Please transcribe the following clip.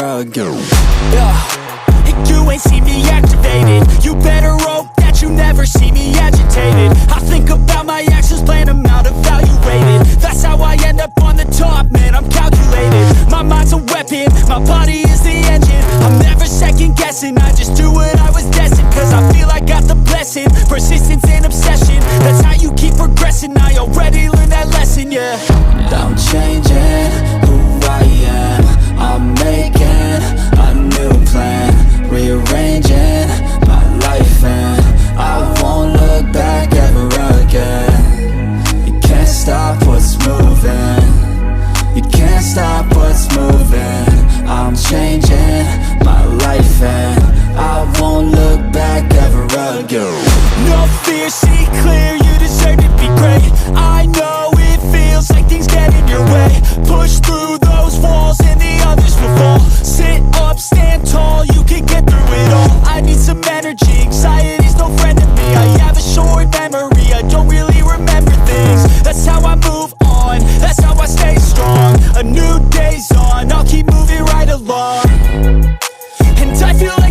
again. You ain't see me activated. You better hope that you never see me agitated. I think about my actions, plan them out, evaluated. That's how I end up on the top, man, I'm calculated. My mind's a weapon, my body is the engine. I'm never second guessing, I just do what I was destined. Cause I feel I got the blessing, persistence and obsession. That's how you keep progressing, I already learned that lesson, yeah. I'm changing who I am. I'm making a new plan, rearranging my life, and I won't look back ever again. You can't stop what's moving. You can't stop what's moving. I'm changing my life, and I won't look back ever again. No fear, see clear, you deserve to be great. I know it feels like things get in your way. Push through those walls and the others will fall. Sit up, stand tall, you can get through it all. I need some energy, anxiety's no friend to me. I have a short memory, I don't really remember things. That's how I move on, that's how I stay strong. A new day's on, I'll keep moving right along. And I feel like